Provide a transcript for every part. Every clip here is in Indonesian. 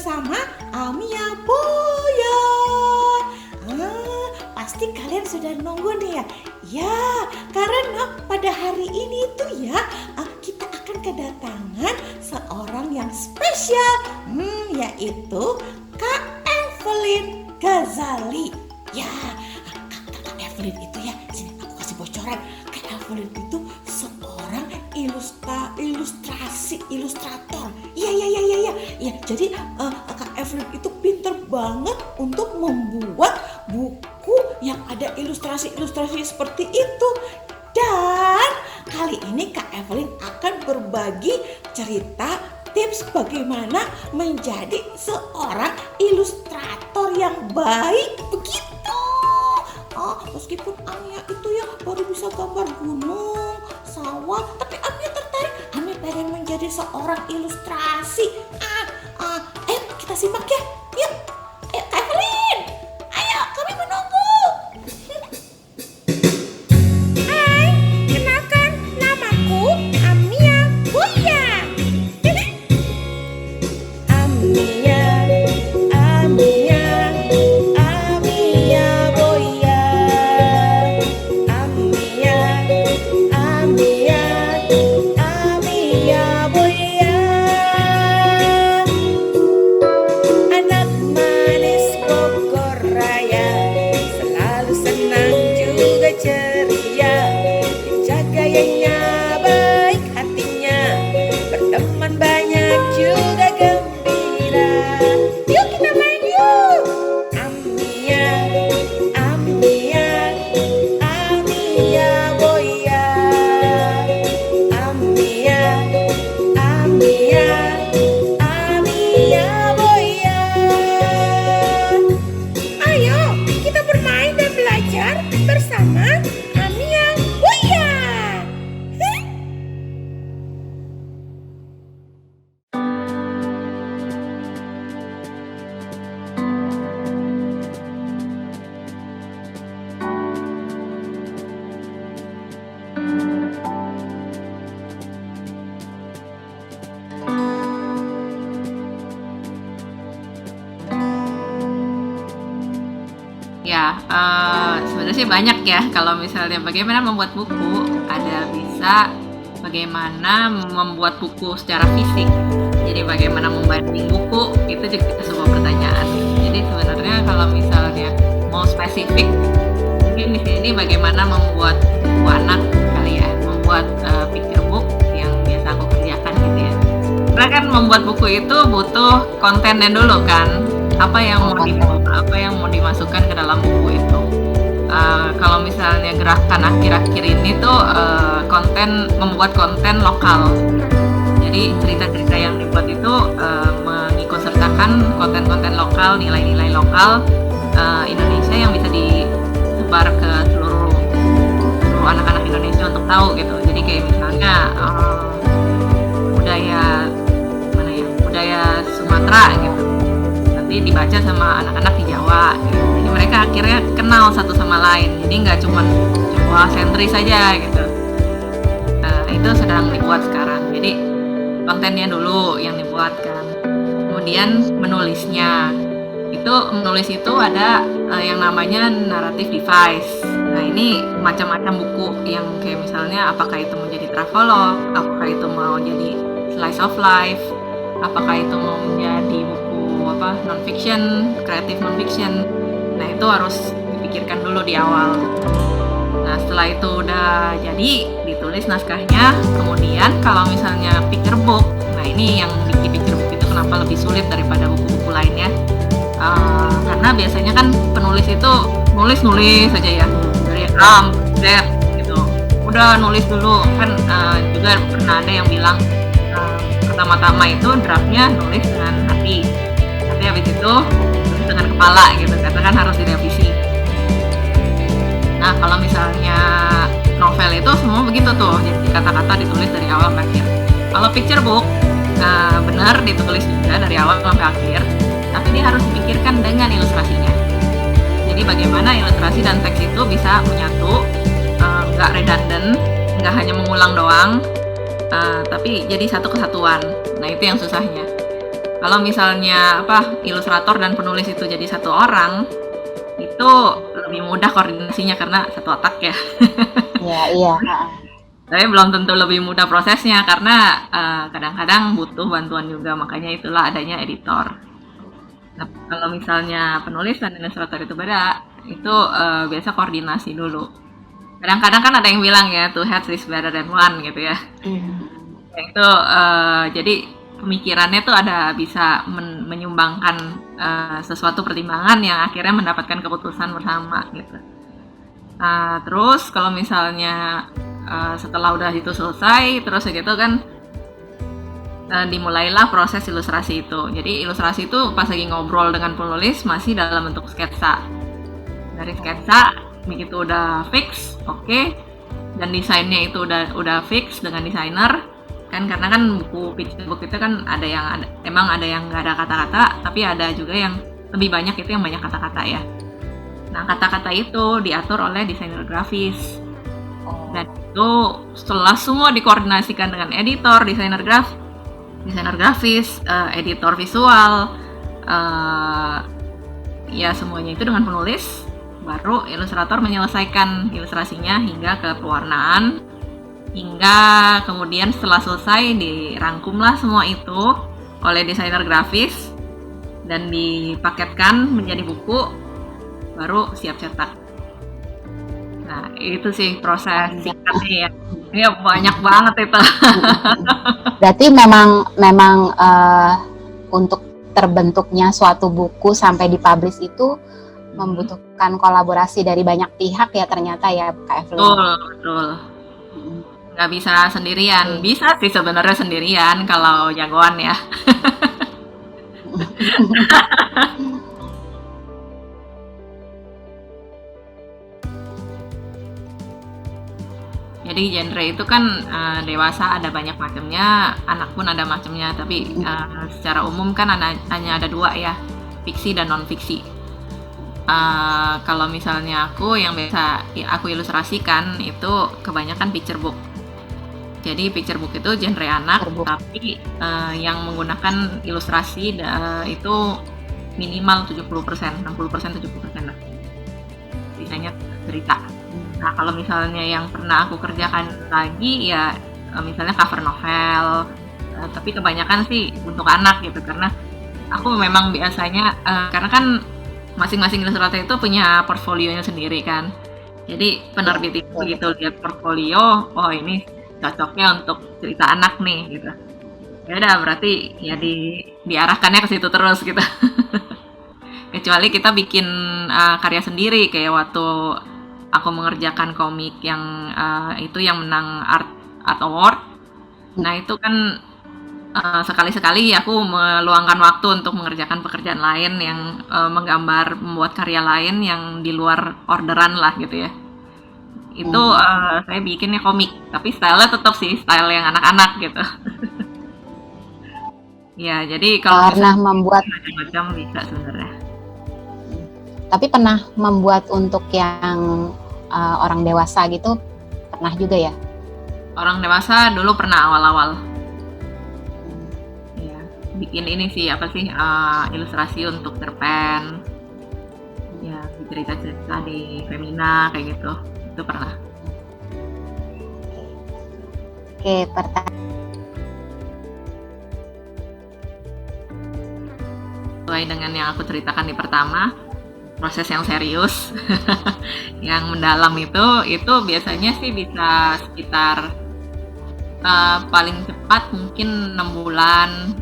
bersama Amia Boya. Pasti kalian sudah nunggu nih ya. Ya, karena pada hari ini tuh ya kita akan kedatangan seorang yang spesial, yaitu Kak Evelyn Ghazali. Ya, Kak Evelyn itu ya, sini aku kasih bocoran. Kak Evelyn itu seorang ilustrator. Iya. Jadi Kak Evelyn itu pinter banget untuk membuat buku yang ada ilustrasi seperti itu. Dan kali ini Kak Evelyn akan berbagi cerita tips bagaimana menjadi seorang ilustrator yang baik begitu. Meskipun Amia itu ya baru bisa gambar gunung, sawah, tapi Amia tertarik. Amia pengen menjadi seorang ilustrasi. Ayo kita simak ya. Yuk, Kak Evelyn. Ayo, kami menunggu. Hai, kenalkan namaku Amia Boya. Amia Boya. Anak manis Bogor Raya, selalu senang juga ceria, jagayanya baik hatinya, berteman banyak juga gembira. Yuk kita main yuk. Amia Boya. Amia Boya. Ayo kita bermain dan belajar bersama Amia Boya. Ya, sebenarnya sih banyak ya. Kalau misalnya bagaimana membuat buku, ada bisa bagaimana membuat buku secara fisik. Jadi bagaimana membanding buku, itu juga sebuah pertanyaan. Jadi sebenarnya kalau misalnya mau spesifik, mungkin di sini bagaimana membuat buku anak kali ya, membuat picture book yang biasa aku kerjakan gitu ya. Karena kan membuat buku itu butuh kontennya dulu kan. Apa yang mau dimasukkan ke dalam buku itu. Kalau misalnya gerakan akhir-akhir ini tuh membuat konten lokal. Jadi cerita-cerita yang dibuat itu mengikut sertakan konten-konten lokal, nilai-nilai lokal Indonesia yang bisa disebar ke seluruh anak-anak Indonesia untuk tahu gitu. Jadi kayak misalnya budaya Sumatera gitu, nanti dibaca sama anak-anak di Jawa gitu. Jadi mereka akhirnya kenal satu sama lain, jadi nggak cuma Jawa sentris saja gitu. Itu sedang dibuat sekarang. Jadi kontennya dulu yang dibuatkan, kemudian menulis itu ada yang namanya narrative device. Nah ini macam-macam buku yang kayak misalnya apakah itu mau jadi travelogue, apakah itu mau jadi slice of life, apakah itu mau menjadi buku non-fiction, creative non-fiction. Nah itu harus dipikirkan dulu di awal. Nah setelah itu udah jadi, ditulis naskahnya. Kemudian kalau misalnya picture book, nah ini yang bikin picture book itu kenapa lebih sulit daripada buku-buku lainnya. Karena biasanya kan penulis itu nulis aja ya, dari A sampai Z gitu. Udah nulis dulu kan. Juga pernah ada yang bilang pertama-tama itu draftnya nulis dengan hati, tapi habis itu nulis dengan kepala gitu, karena kan harus direvisi. Nah kalau misalnya novel itu semua begitu tuh, jadi kata-kata ditulis dari awal sampai akhir. Kalau picture book benar ditulis juga dari awal sampai akhir, tapi dia harus dipikirkan dengan ilustrasinya. Jadi bagaimana ilustrasi dan teks itu bisa menyatu, nggak redundant, nggak hanya mengulang doang, tapi jadi satu kesatuan. Nah itu yang susahnya. Kalau misalnya ilustrator dan penulis itu jadi satu orang, itu lebih mudah koordinasinya karena satu otak ya. Iya. Tapi belum tentu lebih mudah prosesnya karena kadang-kadang butuh bantuan juga, makanya itulah adanya editor. Nah, kalau misalnya penulis dan ilustrator itu beda, itu biasa koordinasi dulu. Kadang-kadang kan ada yang bilang ya, two heads is better than one gitu ya. Itu jadi pemikirannya tuh ada bisa menyumbangkan sesuatu pertimbangan yang akhirnya mendapatkan keputusan bersama gitu. Terus kalau misalnya setelah udah itu selesai, terus gitu kan dimulailah proses ilustrasi itu. Jadi ilustrasi itu pas lagi ngobrol dengan penulis masih dalam bentuk sketsa. Dari sketsa begitu udah fix, oke. Dan desainnya itu udah fix dengan desainer. Kan karena kan buku picture book itu kan emang ada yang nggak ada kata-kata, tapi ada juga yang lebih banyak itu yang banyak kata-kata ya. Nah, kata-kata itu diatur oleh desainer grafis. Dan itu setelah semua dikoordinasikan dengan editor, desainer grafis, editor visual, ya semuanya itu dengan penulis, baru ilustrator menyelesaikan ilustrasinya hingga ke pewarnaan, hingga kemudian setelah selesai dirangkumlah semua itu oleh desainer grafis dan dipaketkan menjadi buku, baru siap cetak. Nah, itu sih proses singkatnya ya. Ya banyak banget itu. Berarti memang untuk terbentuknya suatu buku sampai dipublish itu membutuhkan kolaborasi dari banyak pihak ya ternyata ya Kak Evelyn. Betul. Nggak bisa sendirian. Bisa sih sebenarnya sendirian kalau jagoan ya. Jadi genre itu kan dewasa ada banyak macamnya, anak pun ada macamnya. Tapi secara umum kan hanya ada dua ya, fiksi dan non fiksi. Kalau misalnya aku yang biasa aku ilustrasikan itu kebanyakan picture book. Jadi picture book itu genre anak, tapi yang menggunakan ilustrasi itu minimal 70%, 60%, 70% lah. Sisanya cerita. Nah, kalau misalnya yang pernah aku kerjakan lagi ya misalnya cover novel, tapi kebanyakan sih untuk anak gitu, karena aku memang biasanya karena kan masing-masing ilustrator itu punya portfolionya sendiri kan. Jadi penerbit itu begitu lihat portfolio, oh ini cocoknya untuk cerita anak nih gitu. Ya udah berarti ya diarahkannya ke situ terus gitu. Kecuali kita bikin karya sendiri kayak waktu aku mengerjakan komik yang itu yang menang Art Award. Nah itu kan sekali-sekali aku meluangkan waktu untuk mengerjakan pekerjaan lain yang membuat karya lain yang di luar orderan lah gitu ya. Itu saya bikinnya komik, tapi stylenya tetap sih style yang anak-anak gitu. Ya jadi kalau pernah membuat macam-macam bisa sebenarnya. Tapi pernah membuat untuk yang orang dewasa gitu, pernah juga ya? Orang dewasa dulu pernah awal-awal. Ya, bikin ini sih ilustrasi untuk cerpen. Ya, cerita-cerita di Femina kayak gitu. Itu pernah. Oke, pertanyaan. Sesuai dengan yang aku ceritakan di pertama, proses yang serius yang mendalam itu biasanya sih bisa sekitar paling cepat mungkin 6 bulan,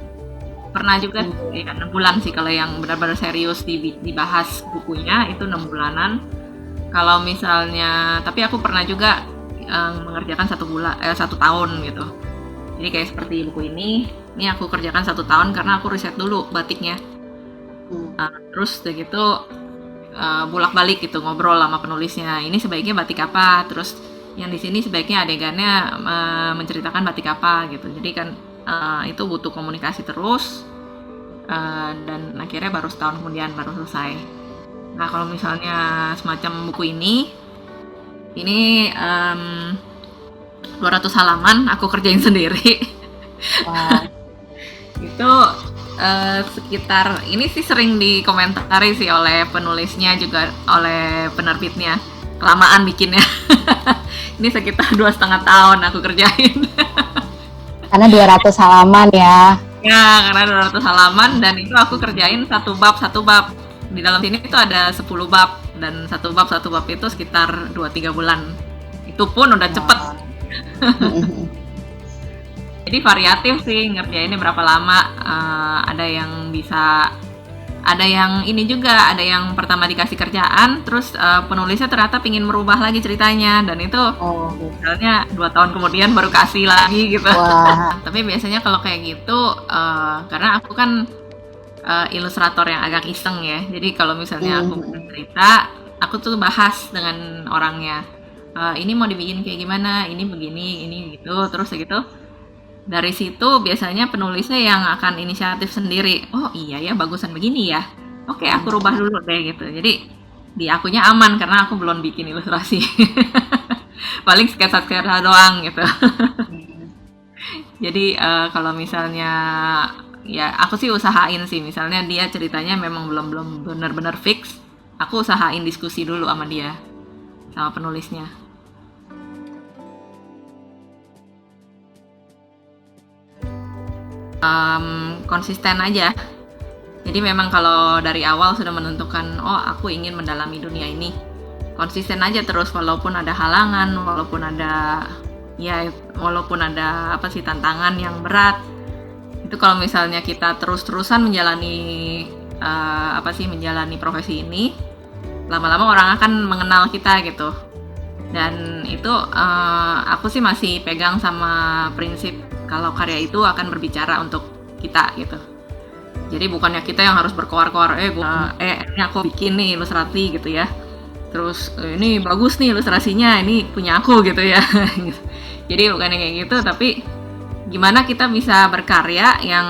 pernah juga ya 6 bulan sih kalau yang benar-benar serius dibahas bukunya itu 6 bulanan. Kalau misalnya, tapi aku pernah juga mengerjakan 1 tahun gitu. Jadi kayak seperti buku ini aku kerjakan 1 tahun karena aku riset dulu batiknya. Terus udah gitu bolak-balik gitu ngobrol sama penulisnya, ini sebaiknya batik apa, terus yang di sini sebaiknya adegannya menceritakan batik apa gitu. Jadi kan itu butuh komunikasi terus dan akhirnya baru setahun kemudian baru selesai. Nah kalau misalnya semacam buku ini 200 halaman aku kerjain sendiri. Wow. Itu sekitar ini sih sering dikomentari sih oleh penulisnya juga oleh penerbitnya, kelamaan bikinnya. Ini sekitar 2,5 tahun aku kerjain. Karena 200 halaman ya. Ya, karena 200 halaman dan itu aku kerjain satu bab. Di dalam sini itu ada 10 bab dan satu bab itu sekitar 2-3 bulan. Itu pun udah cepet. Jadi variatif sih ngerjainnya berapa lama. Ada yang ini juga, ada yang pertama dikasih kerjaan, terus penulisnya ternyata pingin merubah lagi ceritanya, dan itu misalnya 2 tahun kemudian baru kasih lagi gitu. Tapi biasanya kalau kayak gitu, karena aku kan ilustrator yang agak iseng ya, jadi kalau misalnya aku bikin cerita, aku tuh bahas dengan orangnya, ini mau dibikin kayak gimana, ini begini, ini gitu, terus gitu. Dari situ biasanya penulisnya yang akan inisiatif sendiri. Oh iya ya, bagusan begini ya. Oke, aku rubah dulu deh gitu. Jadi di akunya aman karena aku belum bikin ilustrasi. Paling sketsa-sketsa doang gitu. Jadi kalau misalnya ya aku sih usahain sih, misalnya dia ceritanya memang belum benar-benar fix, aku usahain diskusi dulu sama dia, sama penulisnya. Konsisten aja. Jadi memang kalau dari awal sudah menentukan, oh aku ingin mendalami dunia ini, konsisten aja terus walaupun ada halangan, walaupun ada apa sih tantangan yang berat. Itu kalau misalnya kita terus-terusan menjalani profesi ini, lama-lama orang akan mengenal kita gitu. Dan itu aku sih masih pegang sama prinsip kalau karya itu akan berbicara untuk kita gitu. Jadi bukannya kita yang harus berkoar-koar, ini aku bikin nih ilustrasi gitu ya. Terus ini bagus nih ilustrasinya, ini punya aku gitu ya. Jadi bukannya kayak gitu, tapi gimana kita bisa berkarya yang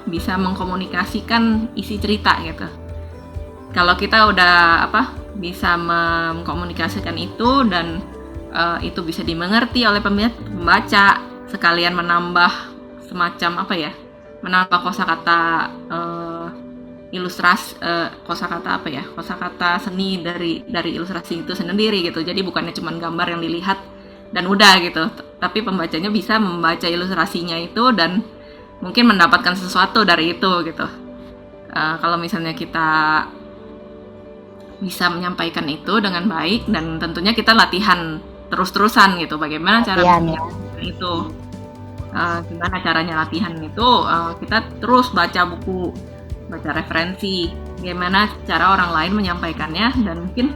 bisa mengkomunikasikan isi cerita gitu. Kalau kita udah bisa mengkomunikasikan itu dan itu bisa dimengerti oleh pembaca, sekalian menambah semacam menambah kosakata ilustrasi, kosakata seni dari ilustrasi itu sendiri gitu. Jadi bukannya cuma gambar yang dilihat dan udah gitu, tapi pembacanya bisa membaca ilustrasinya itu dan mungkin mendapatkan sesuatu dari itu gitu. Kalau misalnya kita bisa menyampaikan itu dengan baik, dan tentunya kita latihan terus-terusan gitu, bagaimana cara itu, gimana caranya latihan itu, kita terus baca buku, baca referensi, gimana cara orang lain menyampaikannya, dan mungkin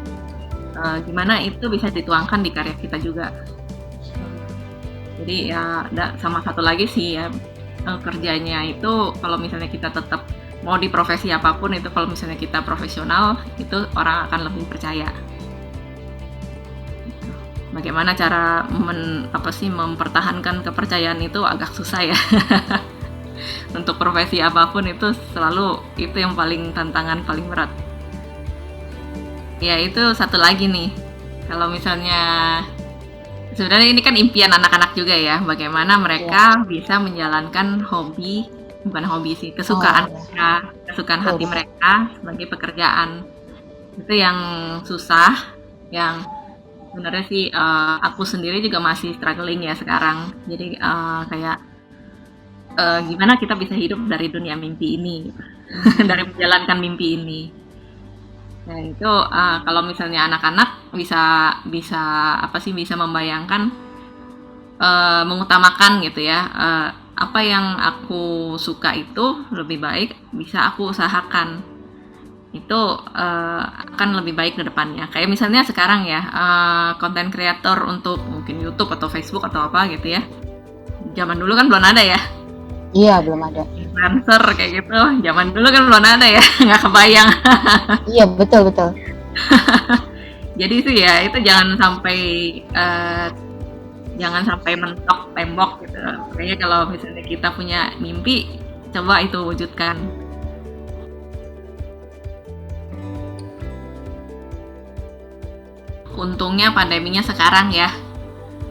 gimana itu bisa dituangkan di karya kita juga. Jadi sama satu lagi sih ya, kerjanya itu kalau misalnya kita tetap mau di profesi apapun itu, kalau misalnya kita profesional itu orang akan lebih percaya. Bagaimana cara mempertahankan kepercayaan itu agak susah ya. Untuk profesi apapun itu selalu itu yang paling tantangan paling berat. Ya itu satu lagi nih, kalau misalnya sebenarnya ini kan impian anak-anak juga ya, bagaimana mereka bisa menjalankan kesukaan hati mereka sebagai pekerjaan. Itu yang susah, yang sebenarnya sih aku sendiri juga masih struggling ya sekarang. Jadi gimana kita bisa hidup dari dunia mimpi ini, dari menjalankan mimpi ini. Nah itu kalau misalnya anak-anak bisa membayangkan, mengutamakan gitu ya, apa yang aku suka itu lebih baik bisa aku usahakan, itu akan lebih baik ke depannya. Kayak misalnya sekarang ya, konten kreator untuk mungkin YouTube atau Facebook atau apa gitu ya, zaman dulu kan belum ada ya. Iya, belum ada. Influencer kayak gitu, zaman dulu kan belum ada ya, nggak kebayang. Iya, betul. Jadi itu ya, itu jangan sampai mentok tembok gitu. Kayaknya kalau misalnya kita punya mimpi, coba itu wujudkan. Untungnya pandeminya sekarang ya.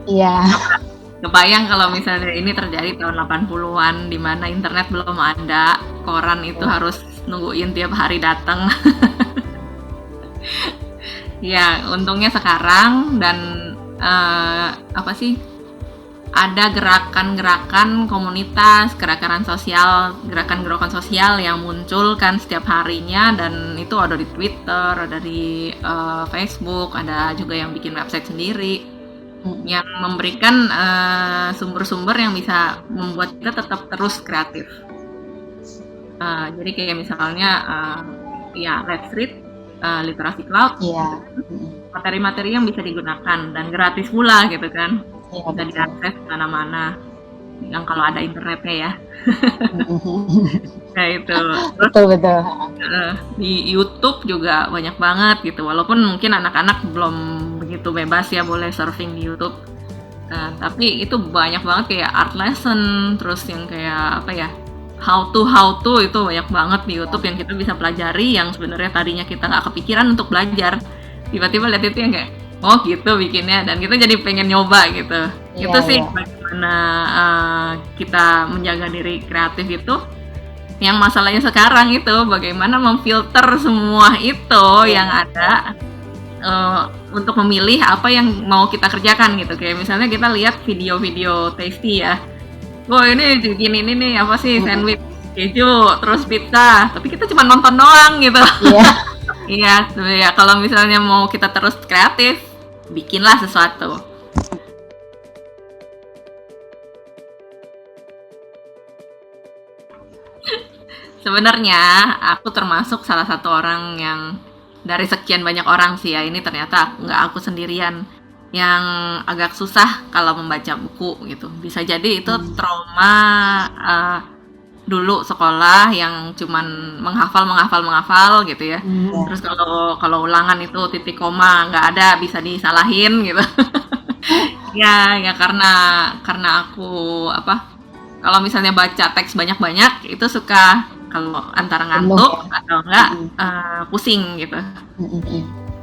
Iya. Kebayang kalau misalnya ini terjadi tahun 80-an di mana internet belum ada, koran itu harus nungguin tiap hari datang. Ya, untungnya sekarang dan apa sih, ada gerakan-gerakan komunitas, gerakan gerakan sosial yang muncul kan setiap harinya, dan itu ada di Twitter, ada di Facebook, ada juga yang bikin website sendiri yang memberikan sumber-sumber yang bisa membuat kita tetap terus kreatif. Jadi kayak misalnya ya Let's Read, Literasi Cloud, Iya. materi-materi yang bisa digunakan dan gratis pula gitu kan. Iya, Bisa betul. diakses mana-mana yang kalau ada internetnya ya. Kayak itu. Terus Betul. di YouTube juga banyak banget gitu, walaupun mungkin anak-anak belum begitu bebas ya boleh surfing di YouTube. Tapi itu banyak banget kayak art lesson, terus yang kayak apa ya, how to itu banyak banget di YouTube yang kita bisa pelajari, yang sebenarnya tadinya kita nggak kepikiran untuk belajar, tiba-tiba lihat itu yang kayak oh gitu bikinnya, dan kita jadi pengen nyoba gitu. Iya, Itu sih iya. bagaimana kita menjaga diri kreatif itu. Yang masalahnya sekarang itu bagaimana memfilter semua itu yang ada untuk memilih apa yang mau kita kerjakan gitu. Kayak misalnya kita lihat video-video tasty ya. Oh ini bikin ini nih apa sih, sandwich keju terus pizza, tapi kita cuma nonton doang gitu. Iya. Iya, ya kalau misalnya mau kita terus kreatif, bikinlah sesuatu. Sebenarnya aku termasuk salah satu orang yang dari sekian banyak orang sih ya, ini ternyata nggak aku sendirian yang agak susah kalau membaca buku gitu. Bisa jadi itu trauma dulu sekolah yang cuman menghafal gitu ya. Terus kalau ulangan itu titik koma nggak ada, bisa disalahin gitu. Ya karena aku kalau misalnya baca teks banyak-banyak itu suka kalau antara ngantuk atau enggak pusing gitu.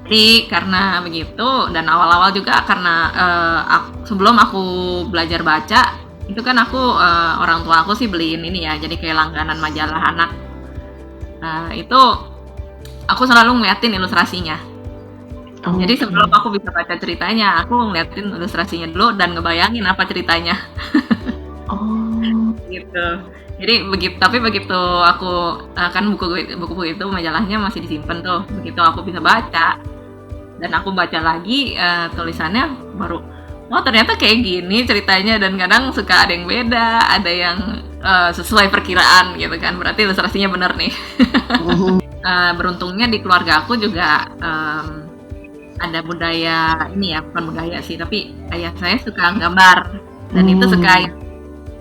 Jadi karena begitu, dan awal-awal juga karena sebelum aku belajar baca itu kan aku orang tua aku sih beliin ini ya, jadi kayak langganan majalah anak. Itu aku selalu ngeliatin ilustrasinya. Jadi sebelum aku bisa baca ceritanya, aku ngeliatin ilustrasinya dulu dan ngebayangin apa ceritanya. Gitu. Jadi begitu aku kan buku itu majalahnya masih disimpan tuh. Begitu aku bisa baca dan aku baca lagi tulisannya, baru oh ternyata kayak gini ceritanya, dan kadang suka ada yang beda, ada yang sesuai perkiraan gitu kan. Berarti ilustrasinya bener nih. Beruntungnya di keluarga aku juga ada budaya ini ya, bukan budaya sih, tapi ayah saya suka gambar, dan itu suka.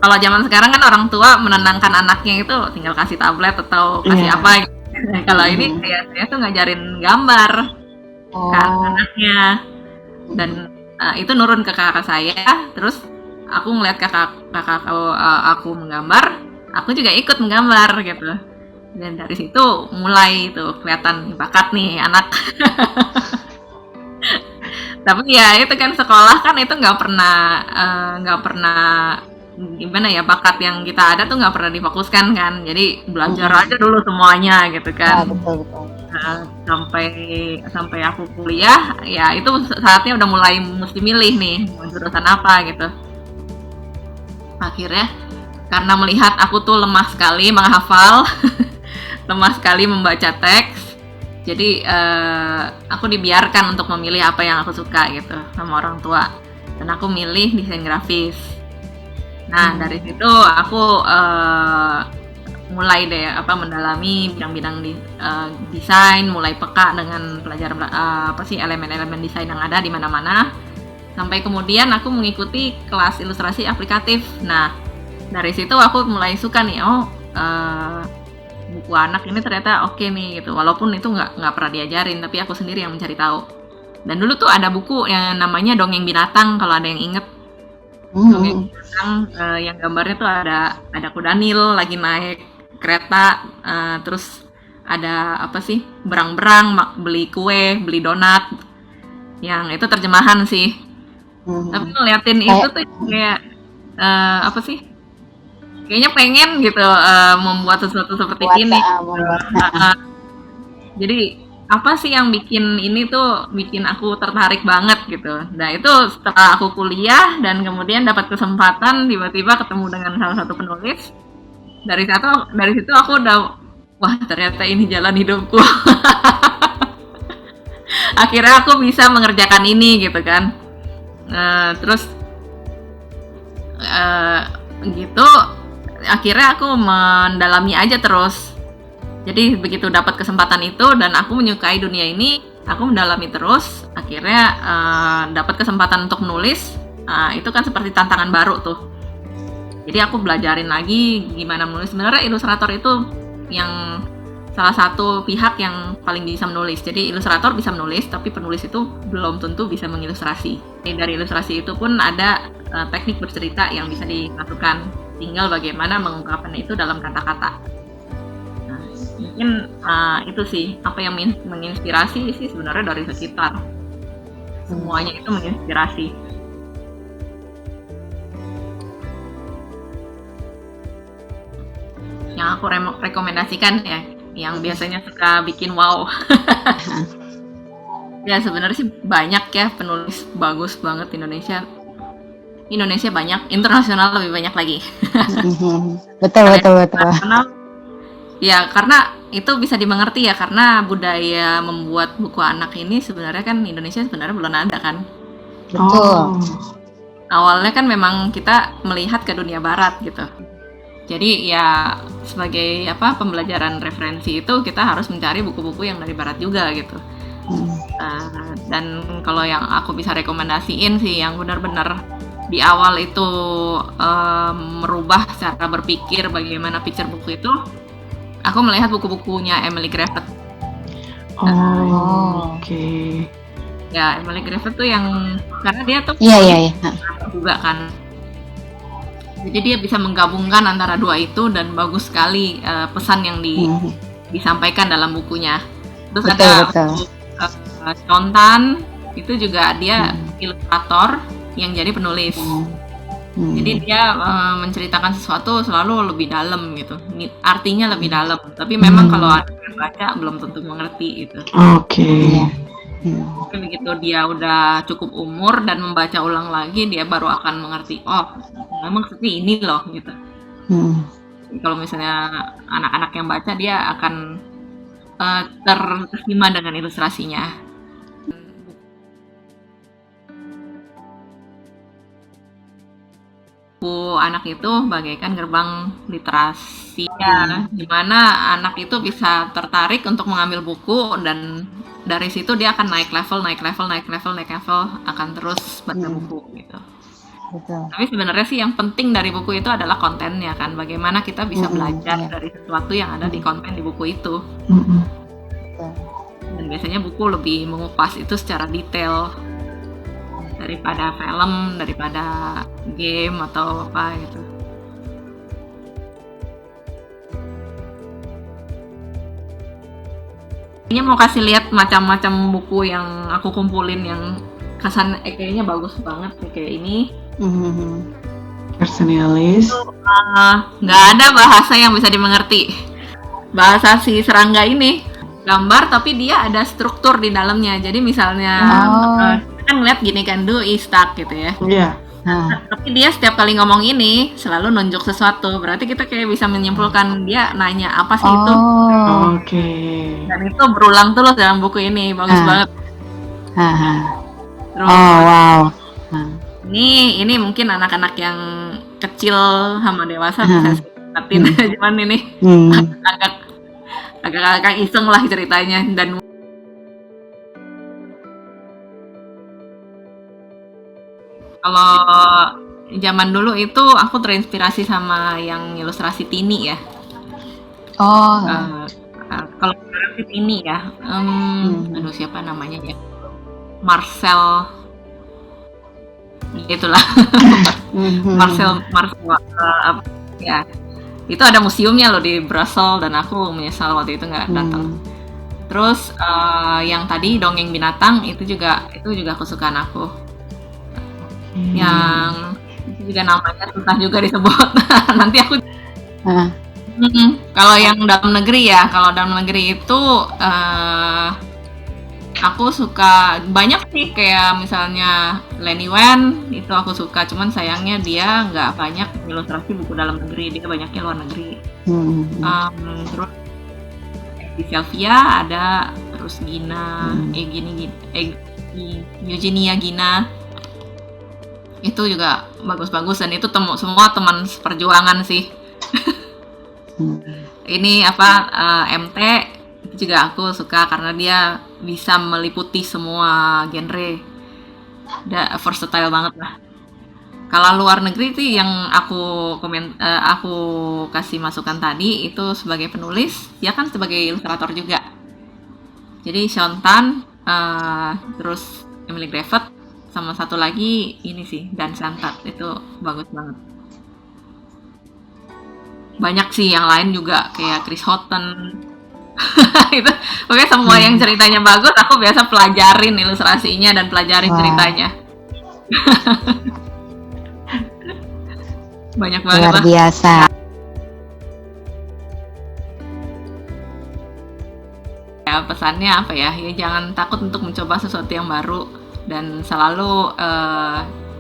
Kalau zaman sekarang kan orang tua menenangkan anaknya itu tinggal kasih tablet atau kasih apa gitu. Kalau ini kayak saya tuh ngajarin gambar ke anaknya, dan itu nurun ke kakak saya. Terus aku ngeliat kakak aku menggambar, aku juga ikut menggambar gitu. Dan dari situ mulai tuh kelihatan bakat nih anak. Tapi ya itu kan sekolah kan itu nggak pernah gimana ya, bakat yang kita ada tuh nggak pernah difokuskan kan, jadi belajar aja dulu semuanya gitu kan. Betul. Sampai aku kuliah ya itu saatnya udah mulai mesti milih nih mau jurusan apa gitu. Akhirnya karena melihat aku tuh lemah sekali menghafal, lemah sekali membaca teks, jadi aku dibiarkan untuk memilih apa yang aku suka gitu sama orang tua, dan aku milih desain grafis. Nah dari situ aku mulai deh mendalami bidang-bidang desain, mulai peka dengan pelajaran elemen-elemen desain yang ada di mana-mana, sampai kemudian aku mengikuti kelas ilustrasi aplikatif. Nah dari situ aku mulai suka nih, buku anak ini ternyata oke nih gitu, walaupun itu nggak pernah diajarin, tapi aku sendiri yang mencari tahu. Dan dulu tuh ada buku yang namanya Dongeng Binatang, kalau ada yang inget. Dongeng Binatang yang gambarnya tuh ada kuda Nil lagi naik kereta, terus ada berang-berang beli kue, beli donat, yang itu terjemahan sih. Tapi ngeliatin itu tuh kayak kayaknya pengen gitu membuat sesuatu seperti Buat ini. membuat Jadi apa sih yang bikin ini tuh bikin aku tertarik banget gitu. Nah itu setelah aku kuliah dan kemudian dapat kesempatan tiba-tiba ketemu dengan salah satu penulis. Dari situ aku udah wah ternyata ini jalan hidupku. Akhirnya aku bisa mengerjakan ini gitu kan. Terus gitu akhirnya aku mendalami aja terus. Jadi begitu dapat kesempatan itu dan aku menyukai dunia ini, aku mendalami terus. Akhirnya dapat kesempatan untuk menulis. Itu kan seperti tantangan baru tuh. Jadi aku belajarin lagi gimana menulis. Sebenarnya ilustrator itu yang salah satu pihak yang paling bisa menulis. Jadi ilustrator bisa menulis, tapi penulis itu belum tentu bisa mengilustrasi. Jadi dari ilustrasi itu pun ada teknik bercerita yang bisa dilakukan. Tinggal bagaimana mengungkapkan itu dalam kata-kata. Mungkin itu sih apa yang menginspirasi sih sebenarnya dari sekitar. Semuanya itu menginspirasi. Yang aku rekomendasikan ya, yang biasanya suka bikin wow. Ya sebenarnya sih banyak ya penulis bagus banget Indonesia. Indonesia banyak, internasional lebih banyak lagi. Betul. Ya karena itu bisa dimengerti ya karena budaya membuat buku anak ini sebenarnya kan Indonesia sebenarnya belum ada kan. Betul. Awalnya kan memang kita melihat ke dunia barat gitu. Jadi ya sebagai pembelajaran referensi itu kita harus mencari buku-buku yang dari barat juga gitu. Dan kalau yang aku bisa rekomendasiin sih yang benar-benar di awal itu merubah cara berpikir bagaimana picture buku itu. Aku melihat buku-bukunya Emily Gravett. Oke. Ya, Emily Gravett tuh yang karena dia tuh Iya. juga kan. Jadi dia bisa menggabungkan antara dua itu dan bagus sekali pesan yang disampaikan dalam bukunya. Terus ada Contan itu juga dia ilustrator yang jadi penulis. Jadi dia menceritakan sesuatu selalu lebih dalam gitu, artinya lebih dalam. Tapi memang kalau ada yang baca belum tentu mengerti gitu. Oke. Tapi begitu dia udah cukup umur dan membaca ulang lagi, dia baru akan mengerti. Oh, memang seperti ini loh gitu. Kalau misalnya anak-anak yang baca dia akan terkesima dengan ilustrasinya. Buku anak itu bagaikan gerbang literasi ya, di mana anak itu bisa tertarik untuk mengambil buku dan dari situ dia akan naik level akan terus baca buku gitu. Betul. Tapi sebenarnya sih yang penting dari buku itu adalah kontennya kan, bagaimana kita bisa belajar dari sesuatu yang ada di konten di buku itu. Betul. Dan biasanya buku lebih mengupas itu secara detail daripada film, daripada game atau apa gitu. Ini mau kasih lihat macam-macam buku yang aku kumpulin yang kesan kayaknya bagus banget kayak ini. Personalis. Nggak ada bahasa yang bisa dimengerti. Bahasa si serangga ini gambar tapi dia ada struktur di dalamnya. Jadi misalnya kan ngeliat gini kan, do is stuck gitu ya. Iya. Tapi dia setiap kali ngomong ini selalu nunjuk sesuatu. Berarti kita kayak bisa menyimpulkan dia nanya apa sih itu. Oke. Dan itu berulang terus dalam buku ini, bagus banget. Terus, wow. Ini mungkin anak-anak yang kecil sama dewasa bisa dapetin. Cuman ini agak iseng lah ceritanya. Dan kalau zaman dulu itu aku terinspirasi sama yang ilustrasi Tini ya. Kalau ilustrasi Tini ya, aduh siapa namanya ya? Marcel, itulah. Marcel ya. Itu ada museumnya loh di Brussels dan aku menyesal waktu itu nggak datang. Terus yang tadi dongeng binatang itu juga kesukaan aku. Yang itu juga namanya susah juga disebut. Nanti aku Ah, Kalau yang dalam negeri ya, kalau dalam negeri itu aku suka banyak sih, kayak misalnya Lenny Wen itu aku suka, cuman sayangnya dia nggak banyak ilustrasi buku dalam negeri, dia banyaknya luar negeri. Terus di Sylvia ada, terus Gina, Eugenia Gina itu juga bagus-bagus, dan itu semua teman seperjuangan sih. Ini MT itu juga aku suka karena dia bisa meliputi semua genre, versatile banget lah. Kalau luar negeri sih yang aku kasih masukan tadi itu sebagai penulis, dia kan sebagai ilustrator juga. Jadi Sean Tan, terus Emily Gravett, sama satu lagi ini sih Dan Santat, itu bagus banget. Banyak sih yang lain juga kayak Chris Houghton. Itu pokoknya semua yang ceritanya bagus aku biasa pelajarin ilustrasinya dan pelajarin Wah. ceritanya. Banyak banget luar lah. biasa. Ya, pesannya apa ya? Ya jangan takut untuk mencoba sesuatu yang baru, dan selalu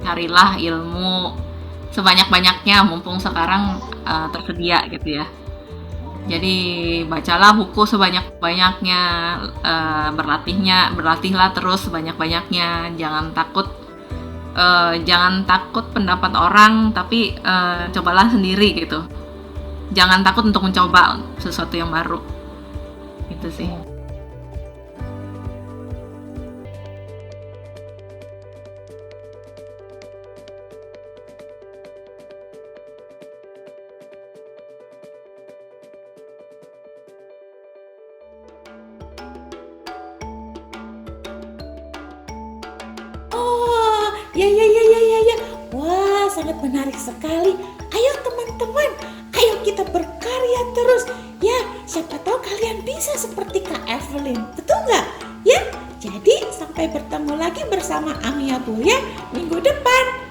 carilah ilmu sebanyak-banyaknya mumpung sekarang tersedia gitu ya. Jadi bacalah buku sebanyak-banyaknya, berlatihlah terus sebanyak-banyaknya. Jangan takut pendapat orang, tapi cobalah sendiri gitu. Jangan takut untuk mencoba sesuatu yang baru. Itu sih. Oh, ya. Wah, sangat menarik sekali. Ayo teman-teman, ayo kita berkarya terus. Ya, siapa tahu kalian bisa seperti Kak Evelyn. Betul nggak? Ya, jadi sampai bertemu lagi bersama Amia Boya minggu depan.